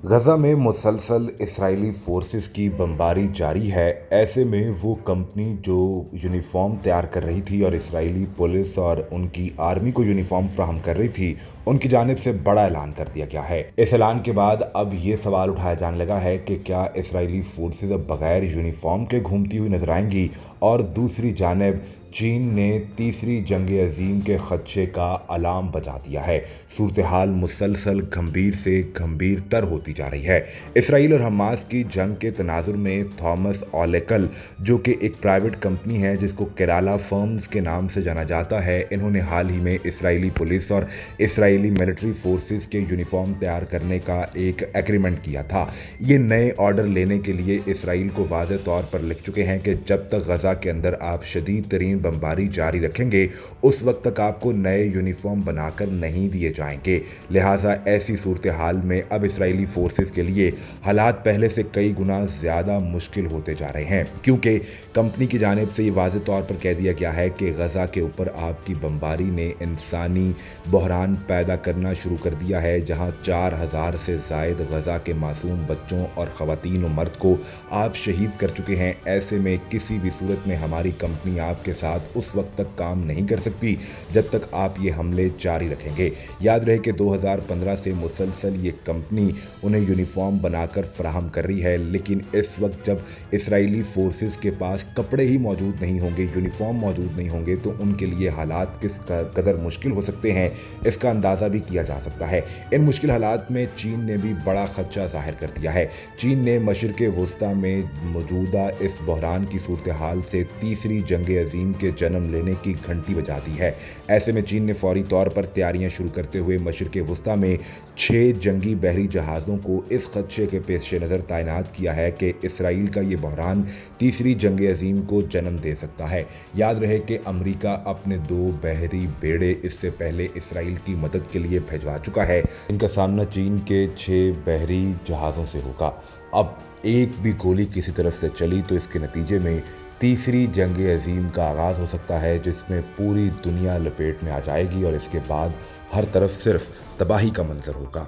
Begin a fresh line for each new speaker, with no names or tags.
गजा में मुसलसल Israeli forces की बमबारी जारी है। ऐसे में वो कंपनी जो यूनिफॉर्म तैयार कर रही थी और इसराइली पुलिस और उनकी आर्मी को यूनिफॉर्म फराहम कर रही थी, उनकी जानिब से बड़ा ऐलान कर दिया गया है। इस ऐलान के बाद अब ये सवाल उठाया जाने लगा है कि क्या इसराइली फोर्सेस अब बगैर यूनिफॉर्म के घूमती हुई नजर आएंगी। और दूसरी जानिब चीन ने तीसरी जंग अजीम के खदशे का अलार्म बजा दिया है। सूरत हाल मुसलसल गंभीर से गंभीर तर होती जा रही है। इसराइल और हमास की जंग के तनाजुर में थॉमस ऑलेकल, जो कि एक प्राइवेट कंपनी है जिसको केराला फर्म्स के नाम से जाना जाता है, इन्होंने हाल ही में इसराइली पुलिस और इसराइली मिलिट्री फोर्सेस के यूनिफॉर्म तैयार करने का एक एग्रीमेंट किया था। ये नए ऑर्डर लेने के लिए इसराइल को वाज़ेह तौर पर लिख चुके हैं कि जब तक गजा के अंदर आप शदीद तरीन बमबारी जारी रखेंगे, उस वक्त तक आपको नए यूनिफॉर्म बनाकर नहीं दिए जाएंगे। लिहाजा ऐसी सूरत हाल में अब इसराइली फोर्सेस के लिए हालात पहले से कई गुना ज़्यादा मुश्किल होते जा रहे हैं, क्योंकि कंपनी की जानिब से ये वाज़ेह तौर पर कह दिया गया है कि गजा के ऊपर आपकी बमबारी ने इंसानी बहरान पैदा करना शुरू कर दिया है, जहां 4000 से ज़ायद गजा के मासूम बच्चों और ख़वातीन और मर्द को आप शहीद कर चुके हैं। ऐसे में किसी भी सूरत में हमारी कंपनी आपके साथ उस वक्त तक काम नहीं कर सकती जब तक आप ये हमले जारी रखेंगे। याद रहे कि 2015 से मुसलसल ये कंपनी उन्हें यूनिफॉर्म बनाकर फराहम कर रही है, लेकिन इस वक्त जब इसराइली फोर्सेस के पास कपड़े ही मौजूद नहीं होंगे, यूनिफॉर्म मौजूद नहीं होंगे, तो उनके लिए हालात किस कदर मुश्किल हो सकते हैं, इसका अंदाज़ा भी किया जा सकता है। इन मुश्किल हालात में चीन ने भी बड़ा खदशा जाहिर कर दिया है। चीन ने मशरिक़ वस्ता में मौजूदा इस बहरान की सूरत हाल से तीसरी जंग अजीम के जन्म लेने की घंटी बजा दी है। ऐसे में चीन ने फौरी तौर पर तैयारियां शुरू करते हुए मशरिक़ वस्ता में 6 जंगी बहरी जहाज़ों को इस खदशे के पेश नज़र तैनात किया है कि इसराइल का ये बहरान तीसरी जंग अजीम को जन्म दे सकता है। याद रहे कि अमेरिका अपने 2 बहरी बेड़े इससे पहले इसराइल की मदद के लिए भिजवा चुका है। इनका सामना चीन के 6 बहरी जहाज़ों से होगा। अब एक भी गोली किसी तरफ से चली तो इसके नतीजे में तीसरी जंग अजीम का आगाज़ हो सकता है, जिसमें पूरी दुनिया लपेट में आ जाएगी और इसके बाद हर तरफ सिर्फ तबाही का मंजर होगा।